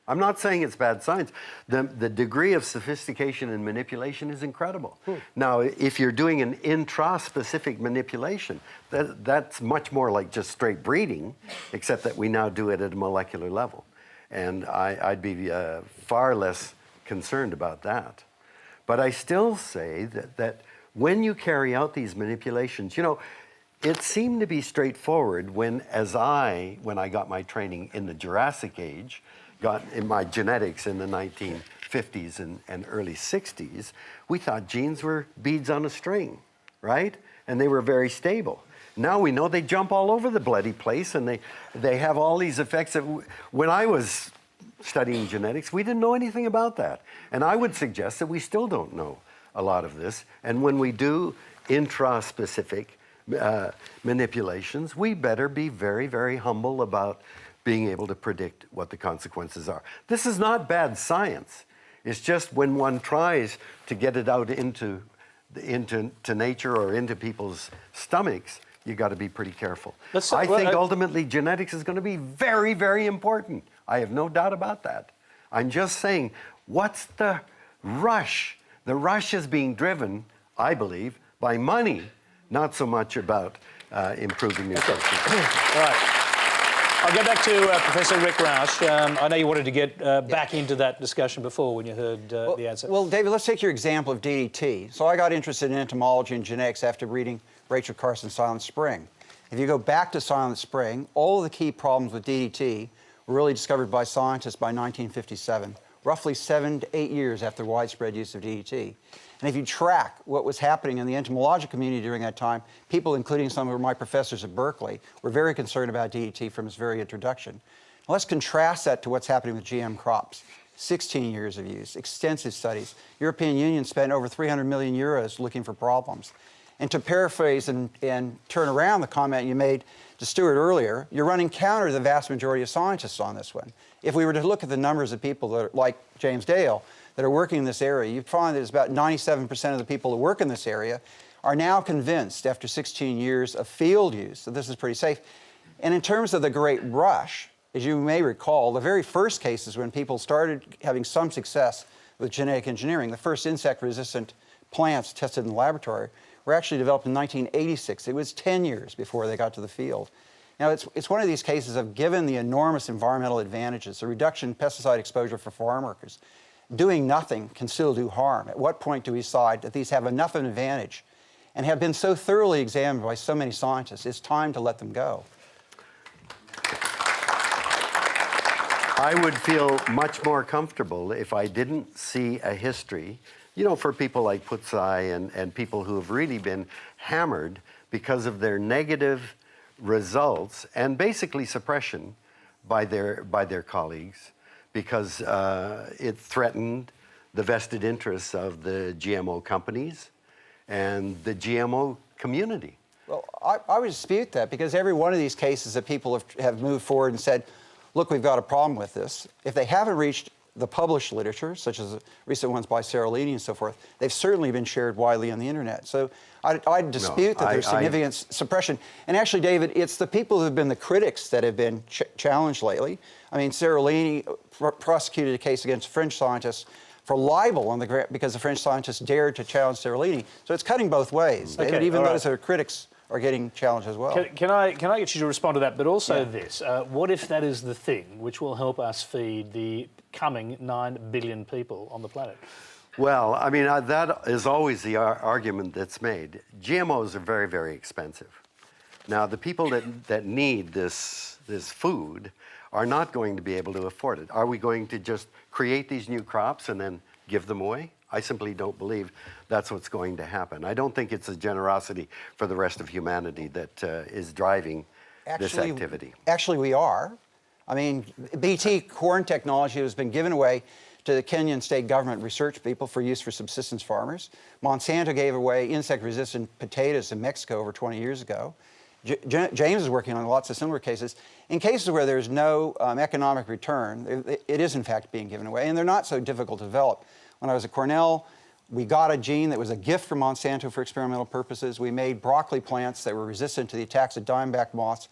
I'm not saying it's bad science. The degree of sophistication and manipulation is incredible. Now, if you're doing an intra-specific manipulation, that's much more like just straight breeding, except that we now do it at a molecular level. And I'd be far less concerned about that. But I still say that when you carry out these manipulations, you know, it seemed to be straightforward when I got my training in the Jurassic Age, got in my genetics in the 1950s and early 60s, we thought genes were beads on a string, right? And they were very stable. Now we know they jump all over the bloody place, and they have all these effects that when I was studying genetics, we didn't know anything about that. And I would suggest that we still don't know a lot of this. And when we do intra-specific manipulations, we better be very, very humble about being able to predict what the consequences are. This is not bad science. It's just when one tries to get it out into nature or into people's stomachs, you got to be pretty careful. I think ultimately genetics is going to be very, very important. I have no doubt about that. I'm just saying, what's the rush? The rush is being driven, I believe, by money, not so much about improving nutrition. All right. I'll go back to Professor Rick Rausch. I know you wanted to get back into that discussion before when you heard the answer. Well, David, let's take your example of DDT. So I got interested in entomology and genetics after reading Rachel Carson's Silent Spring. If you go back to Silent Spring, all of the key problems with DDT were really discovered by scientists by 1957, roughly 7 to 8 years after widespread use of DDT. And if you track what was happening in the entomological community during that time, people, including some of my professors at Berkeley, were very concerned about DDT from its very introduction. Now, let's contrast that to what's happening with GM crops. 16 years of use, extensive studies. European Union spent over 300 million euros looking for problems. And to paraphrase and turn around the comment you made to Stuart earlier, you're running counter to the vast majority of scientists on this one. If we were to look at the numbers of people that are, like James Dale, that are working in this area, you'd find that it's about 97% of the people who work in this area are now convinced after 16 years of field use that this is pretty safe. And in terms of the Great Rush, as you may recall, the very first cases when people started having some success with genetic engineering, the first insect-resistant plants tested in the laboratory were actually developed in 1986. It was 10 years before they got to the field. Now, it's one of these cases of, given the enormous environmental advantages, the reduction in pesticide exposure for farm workers, doing nothing can still do harm. At what point do we decide that these have enough of an advantage and have been so thoroughly examined by so many scientists, it's time to let them go? I would feel much more comfortable if I didn't see a history, you know, for people like Putzai and people who have really been hammered because of their negative results and basically suppression by their colleagues, because it threatened the vested interests of the GMO companies and the GMO community. Well, I would dispute that, because every one of these cases that people have moved forward and said, look, we've got a problem with this, if they haven't reached the published literature, such as the recent ones by Seralini and so forth, they've certainly been shared widely on the internet. So I dispute that there's significant suppression. And actually, David, it's the people who've been the critics that have been challenged lately. I mean, Seralini prosecuted a case against French scientists for libel on the because the French scientists dared to challenge Seralini. So it's cutting both ways. Okay, even those that are critics are getting challenged as well. Can I get you to respond to that, but also this? What if that is the thing which will help us feed the coming 9 billion people on the planet? Well, I mean, that is always the argument that's made. GMOs are very, very expensive. Now, the people that need this food are not going to be able to afford it. Are we going to just create these new crops and then give them away? I simply don't believe that's what's going to happen. I don't think it's a generosity for the rest of humanity that is driving this activity. Actually, we are. I mean, BT corn technology has been given away to the Kenyan state government research people for use for subsistence farmers. Monsanto gave away insect-resistant potatoes in Mexico over 20 years ago. James is working on lots of similar cases. In cases where there's no economic return, it is in fact being given away, and they're not so difficult to develop. When I was at Cornell, we got a gene that was a gift from Monsanto for experimental purposes. We made broccoli plants that were resistant to the attacks of diamondback moths.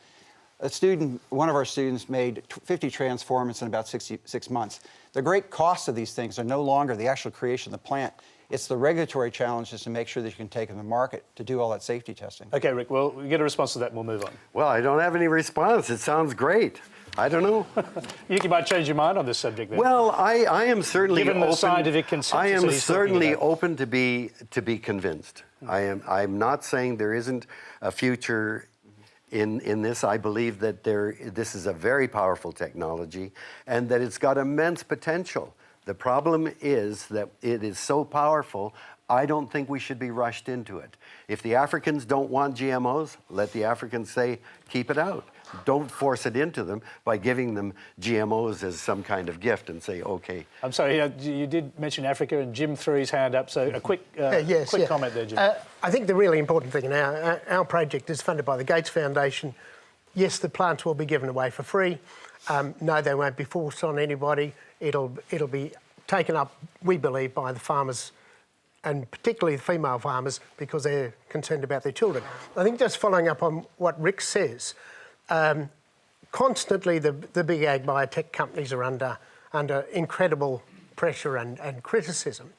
One of our students made 50 transformants in about 6 months. The great costs of these things are no longer the actual creation of the plant. It's the regulatory challenges to make sure that you can take them to market to do all that safety testing. Okay, Rick, well, we get a response to that and we'll move on. Well, I don't have any response. It sounds great. I don't know. You might change your mind on this subject then. Well, I am certainly given open, the scientific consensus. I am that he's talking certainly about. open to be convinced. I'm not saying there isn't a future in this. I believe that this is a very powerful technology and that it's got immense potential. The problem is that it is so powerful, I don't think we should be rushed into it. If the Africans don't want GMOs, let the Africans say, keep it out. Don't force it into them by giving them GMOs as some kind of gift and say, okay. I'm sorry, you did mention Africa and Jim threw his hand up, so a quick, comment there, Jim. I think the really important thing, and our project is funded by the Gates Foundation. Yes, the plants will be given away for free. No, they won't be forced on anybody. It'll be taken up, we believe, by the farmers, and particularly the female farmers, because they're concerned about their children. I think just following up on what Rick says, constantly the big ag biotech companies are under incredible pressure and criticism.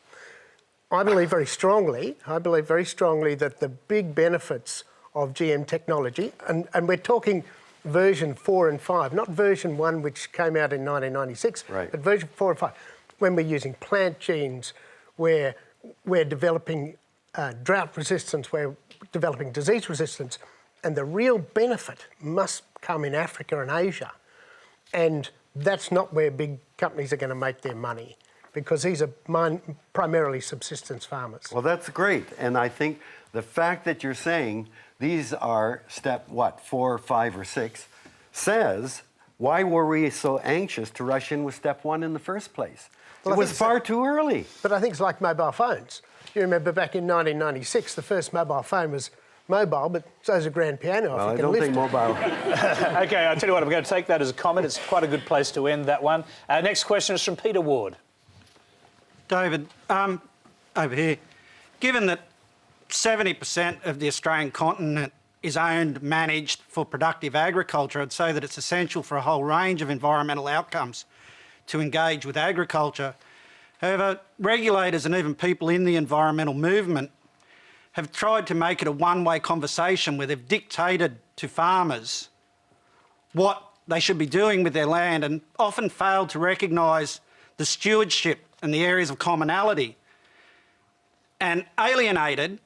I believe very strongly that the big benefits of GM technology, and we're talking version 4 and 5, not version 1 which came out in 1996, right, but version 4 and 5, when we're using plant genes, where we're developing drought resistance, we're developing disease resistance, and the real benefit must come in Africa and Asia. And that's not where big companies are going to make their money, because these are primarily subsistence farmers. Well, that's great. And I think the fact that you're saying these are step, 4, 5, or 6, says, why were we so anxious to rush in with step 1 in the first place? Well, it was far too early. But I think it's like mobile phones. You remember back in 1996, the first mobile phone was mobile, but so's a grand piano. Well, I don't think mobile. Okay, I'll tell you what, I'm going to take that as a comment. It's quite a good place to end that one. Next question is from Peter Ward. David, over here, given that 70% of the Australian continent is owned, managed for productive agriculture, I'd say that it's essential for a whole range of environmental outcomes to engage with agriculture. However, regulators and even people in the environmental movement have tried to make it a one-way conversation where they've dictated to farmers what they should be doing with their land and often failed to recognise the stewardship and the areas of commonality, and alienated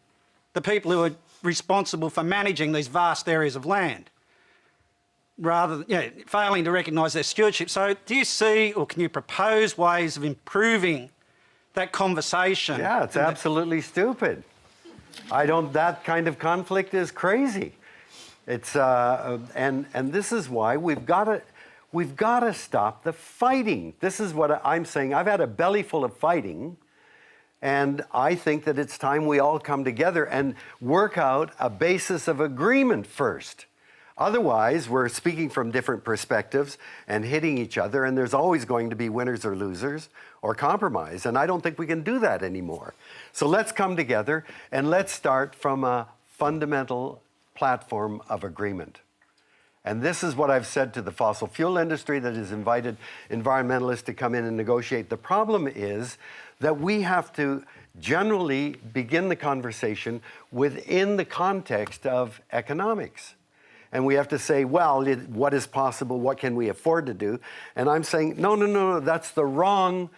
the people who are responsible for managing these vast areas of land, rather than failing to recognise their stewardship. So do you see, or can you propose ways of improving that conversation? Yeah, it's absolutely stupid. That kind of conflict is crazy. It's, and this is why we've got to stop the fighting. This is what I'm saying. I've had a belly full of fighting, and I think that it's time we all come together and work out a basis of agreement first. Otherwise, we're speaking from different perspectives and hitting each other, and there's always going to be winners or losers or compromise, and I don't think we can do that anymore. So let's come together and let's start from a fundamental platform of agreement. And this is what I've said to the fossil fuel industry that has invited environmentalists to come in and negotiate. The problem is that we have to generally begin the conversation within the context of economics. And we have to say, well, what is possible? What can we afford to do? And I'm saying, no, that's the wrong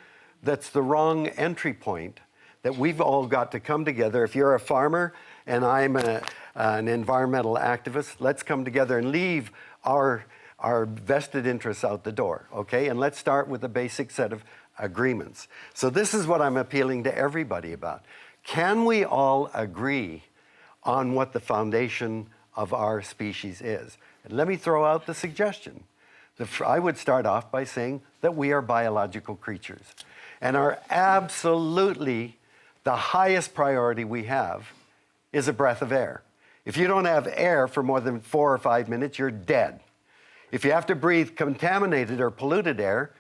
entry point, that we've all got to come together. If you're a farmer and I'm an environmental activist, let's come together and leave our vested interests out the door, okay? And let's start with a basic set of agreements. So this is what I'm appealing to everybody about. Can we all agree on what the foundation of our species is? And let me throw out the suggestion. I would start off by saying that we are biological creatures and are absolutely the highest priority we have is a breath of air. If you don't have air for more than 4 or 5 minutes, you're dead. If you have to breathe contaminated or polluted air,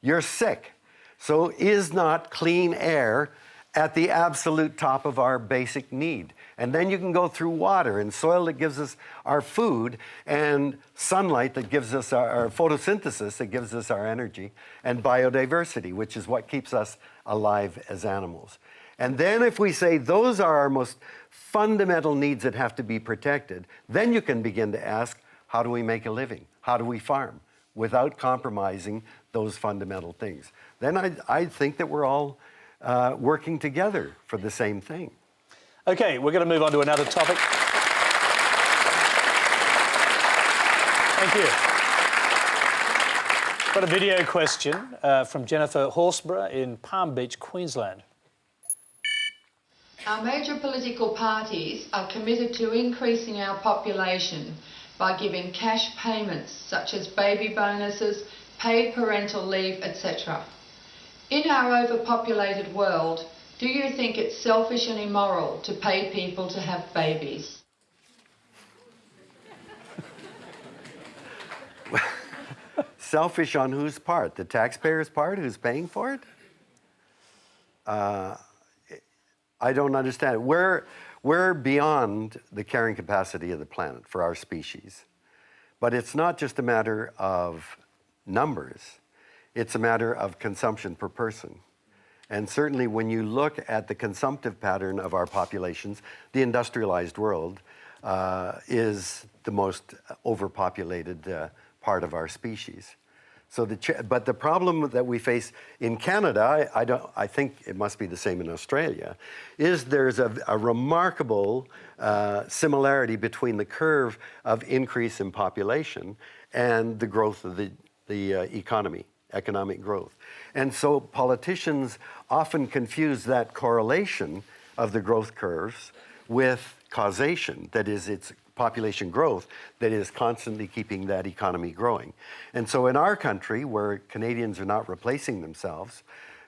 you're sick. So is not clean air at the absolute top of our basic need? And then you can go through water and soil that gives us our food, and sunlight that gives us our photosynthesis that gives us our energy, and biodiversity, which is what keeps us alive as animals. And then if we say those are our most fundamental needs that have to be protected, then you can begin to ask, how do we make a living? How do we farm? without compromising those fundamental things. Then I think that we're all working together for the same thing. Okay, we're going to move on to another topic. Thank you. Got a video question from Jennifer Horsburgh in Palm Beach, Queensland. Our major political parties are committed to increasing our population by giving cash payments such as baby bonuses, paid parental leave, etc. In our overpopulated world, do you think it's selfish and immoral to pay people to have babies? Selfish on whose part? The taxpayer's part, who's paying for it? I don't understand. We're beyond the carrying capacity of the planet for our species. But it's not just a matter of numbers. It's a matter of consumption per person. And certainly when you look at the consumptive pattern of our populations, the industrialized world is the most overpopulated part of our species. So but the problem that we face in Canada, I think it must be the same in Australia, is there's a remarkable similarity between the curve of increase in population and the growth of the economy, economic growth. And so politicians often confuse that correlation of the growth curves with causation, that is, it's population growth that is constantly keeping that economy growing. And so in our country, where Canadians are not replacing themselves,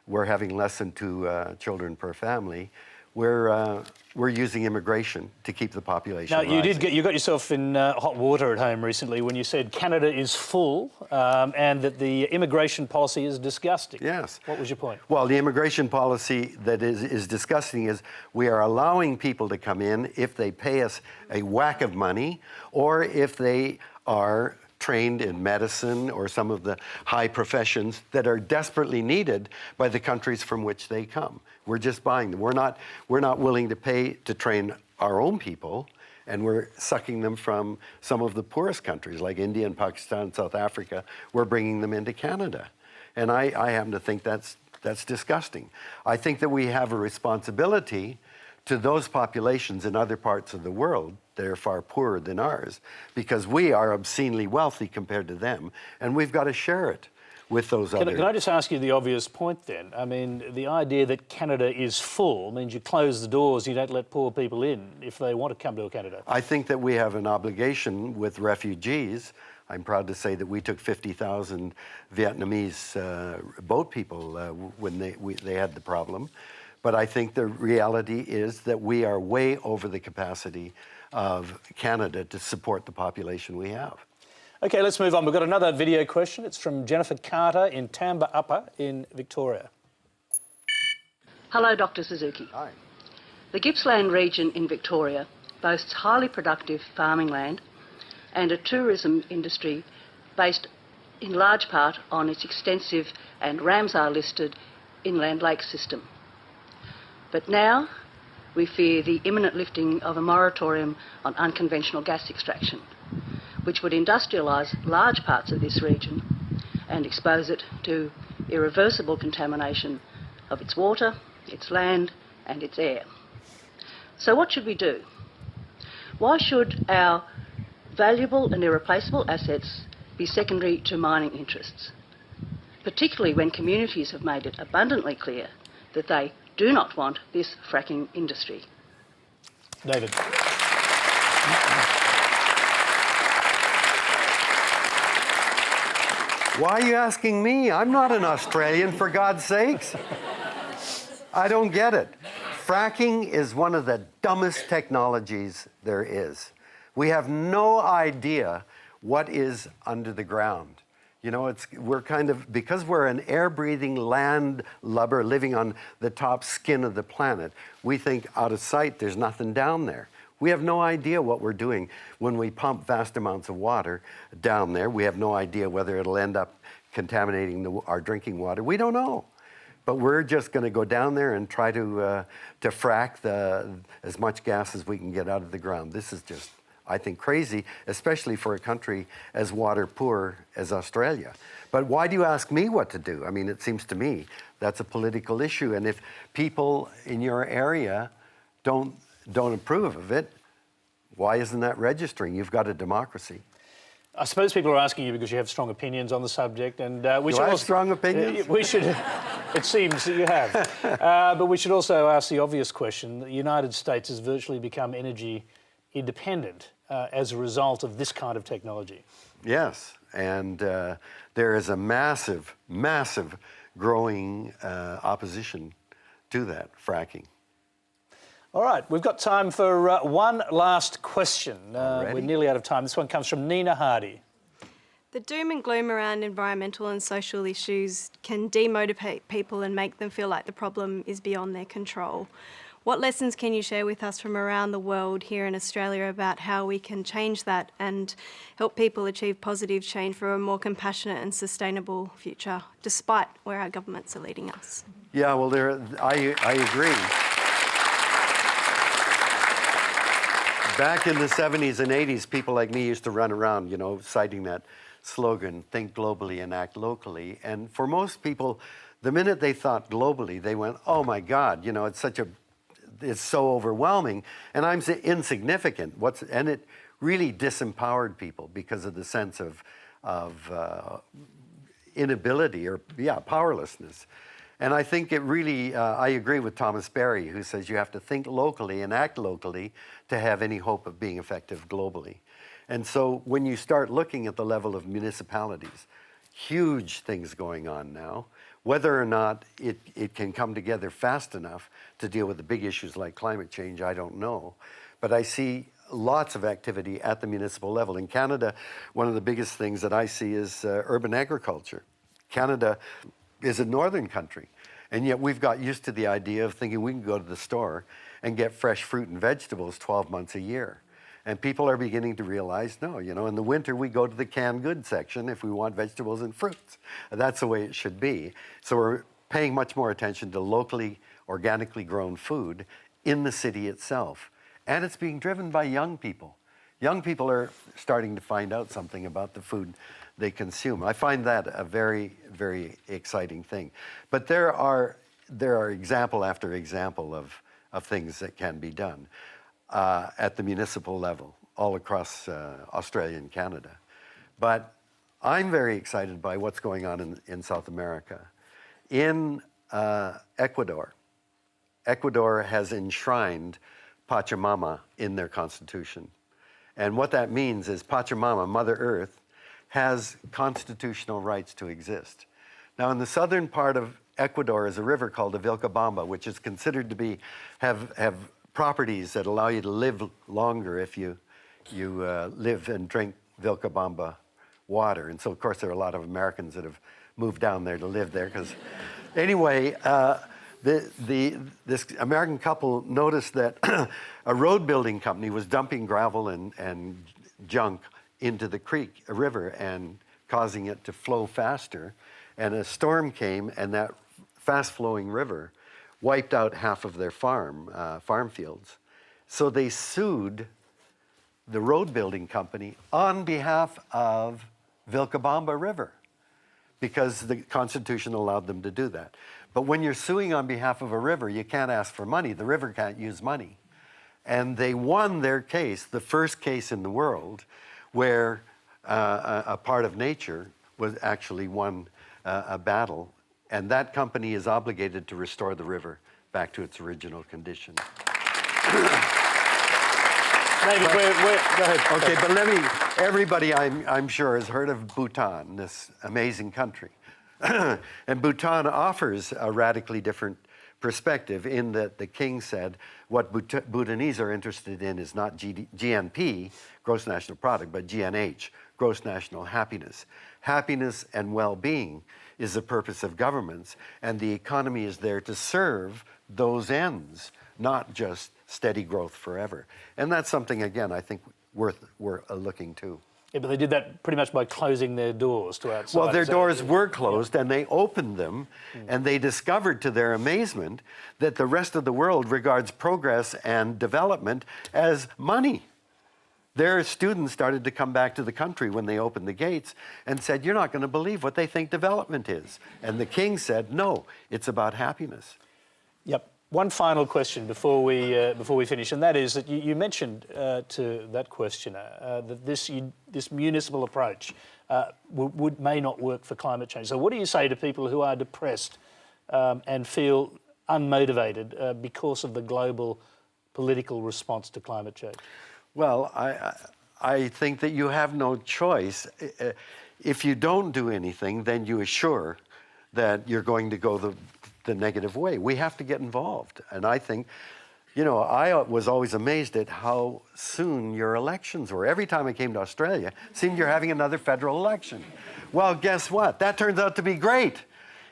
we're having less than 2 children per family, we're using immigration to keep the population rising. You got yourself in hot water at home recently when you said Canada is full and that the immigration policy is disgusting. Yes. What was your point? Well, the immigration policy that is disgusting is we are allowing people to come in if they pay us a whack of money or if they are trained in medicine or some of the high professions that are desperately needed by the countries from which they come. We're just buying them. We're not willing to pay to train our own people, and we're sucking them from some of the poorest countries like India and Pakistan, South Africa. We're bringing them into Canada. And I happen to think that's disgusting. I think that we have a responsibility to those populations in other parts of the world that are far poorer than ours, because we are obscenely wealthy compared to them, and we've got to share it with those others. Can I just ask you the obvious point then? I mean, the idea that Canada is full means you close the doors, you don't let poor people in if they want to come to Canada. I think that we have an obligation with refugees. I'm proud to say that we took 50,000 Vietnamese boat people when they had the problem. But I think the reality is that we are way over the capacity of Canada to support the population we have. Okay, let's move on. We've got another video question. It's from Jennifer Carter in Tambo Upper in Victoria. Hello, Dr. Suzuki. Hi. The Gippsland region in Victoria boasts highly productive farming land and a tourism industry based in large part on its extensive and Ramsar-listed inland lake system. But now we fear the imminent lifting of a moratorium on unconventional gas extraction, which would industrialise large parts of this region and expose it to irreversible contamination of its water, its land and its air. So what should we do? Why should our valuable and irreplaceable assets be secondary to mining interests, particularly when communities have made it abundantly clear that they do not want this fracking industry? David. Why are you asking me? I'm not an Australian, for God's sakes. I don't get it. Fracking is one of the dumbest technologies there is. We have no idea what is under the ground. You know, we're kind of, because we're an air-breathing land lubber living on the top skin of the planet, we think out of sight there's nothing down there. We have no idea what we're doing when we pump vast amounts of water down there. We have no idea whether it'll end up contaminating our drinking water. We don't know. But we're just going to go down there and try to frack as much gas as we can get out of the ground. This is just I think, crazy, especially for a country as water poor as Australia. But why do you ask me what to do? I mean, it seems to me that's a political issue. And if people in your area don't approve of it, why isn't that registering? You've got a democracy. I suppose people are asking you because you have strong opinions on the subject, and we Do should I have also, strong opinions? We should. It seems that you have, but we should also ask the obvious question: the United States has virtually become energy independent as a result of this kind of technology. Yes, and there is a massive, massive growing opposition to that, fracking. All right, we've got time for one last question. We're nearly out of time. This one comes from Nina Hardy. The doom and gloom around environmental and social issues can demotivate people and make them feel like the problem is beyond their control. What lessons can you share with us from around the world here in Australia about how we can change that and help people achieve positive change for a more compassionate and sustainable future, despite where our governments are leading us? Yeah, well, I agree. Back in the 70s and 80s, people like me used to run around, you know, citing that slogan, think globally and act locally. And for most people, the minute they thought globally, they went, oh my God, you know, it's so overwhelming, and I'm insignificant. And it really disempowered people because of the sense of inability or, powerlessness. And I think it really, I agree with Thomas Berry, who says you have to think locally and act locally to have any hope of being effective globally. And so when you start looking at the level of municipalities, huge things going on now, whether or not it can come together fast enough to deal with the big issues like climate change, I don't know. But I see lots of activity at the municipal level. In Canada, one of the biggest things that I see is urban agriculture. Canada is a northern country, and yet we've got used to the idea of thinking we can go to the store and get fresh fruit and vegetables 12 months a year. And people are beginning to realize, no, you know, in the winter we go to the canned goods section if we want vegetables and fruits. That's the way it should be. So we're paying much more attention to locally, organically grown food in the city itself. And it's being driven by young people. Young people are starting to find out something about the food they consume. I find that a very, very exciting thing. But there are example after example of things that can be done at the municipal level, all across Australia and Canada. But I'm very excited by what's going on in South America. In Ecuador, Ecuador has enshrined Pachamama in their constitution. And what that means is Pachamama, Mother Earth, has constitutional rights to exist. Now, in the southern part of Ecuador is a river called the Vilcabamba, which is considered to have properties that allow you to live longer if you live and drink Vilcabamba water. And so, of course, there are a lot of Americans that have moved down there to live there. Because anyway, this American couple noticed that a road building company was dumping gravel and junk into the creek, a river, and causing it to flow faster. And a storm came, and that fast-flowing river wiped out half of their farm fields. So they sued the road building company on behalf of Vilcabamba River because the Constitution allowed them to do that. But when you're suing on behalf of a river, you can't ask for money. The river can't use money. And they won their case, the first case in the world, where a part of nature was actually won a battle. And that company is obligated to restore the river back to its original condition. David, go ahead. Okay, but everybody I'm sure has heard of Bhutan, this amazing country. And Bhutan offers a radically different perspective in that the king said what Bhutanese are interested in is not GNP, gross national product, but GNH, gross national happiness. Happiness and well-being is the purpose of governments, and the economy is there to serve those ends, not just steady growth forever. And that's something, again, I think worth looking to. Yeah, but they did that pretty much by closing their doors to outsiders. Well, their doors were closed, and they opened them, and they discovered to their amazement that the rest of the world regards progress and development as money. Their students started to come back to the country when they opened the gates and said, you're not going to believe what they think development is. And the king said, no, it's about happiness. Yep. One final question before we finish, and that is that you mentioned to that questioner that this municipal approach may not work for climate change. So what do you say to people who are depressed and feel unmotivated because of the global political response to climate change? Well, I think that you have no choice. If you don't do anything, then you assure that you're going to go the negative way. We have to get involved. And I think, you know, I was always amazed at how soon your elections were. Every time I came to Australia, it seemed you're having another federal election. Well, guess what? That turns out to be great.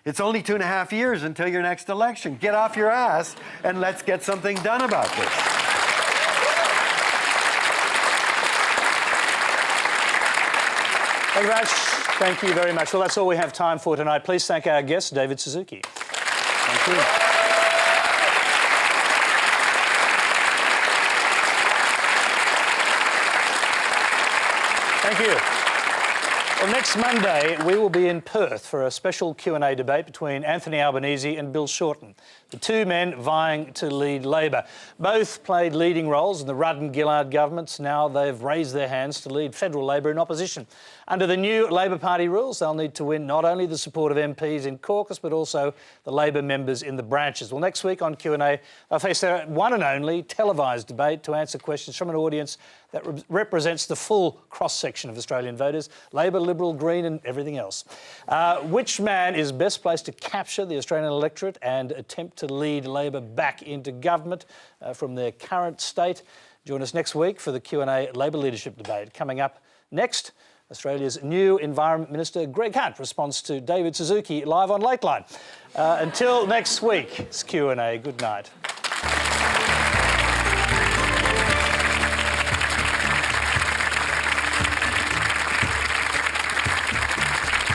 It's only 2.5 years until your next election. Get off your ass and let's get something done about this. Thank you very much. Thank you very much. Well, that's all we have time for tonight. Please thank our guest, David Suzuki. Thank you. Thank you. Well, next Monday, we will be in Perth for a special Q&A debate between Anthony Albanese and Bill Shorten, the two men vying to lead Labor. Both played leading roles in the Rudd and Gillard governments. Now they've raised their hands to lead federal Labor in opposition. Under the new Labor Party rules, they'll need to win not only the support of MPs in caucus, but also the Labor members in the branches. Well, next week on Q&A, they'll face their one and only televised debate to answer questions from an audience that represents the full cross-section of Australian voters, Labor, Liberal, Green and everything else. Which man is best placed to capture the Australian electorate and attempt to lead Labor back into government from their current state? Join us next week for the Q&A Labor leadership debate. Coming up next, Australia's new Environment Minister, Greg Hunt, responds to David Suzuki live on Lateline. Until next week, it's Q&A. Good night.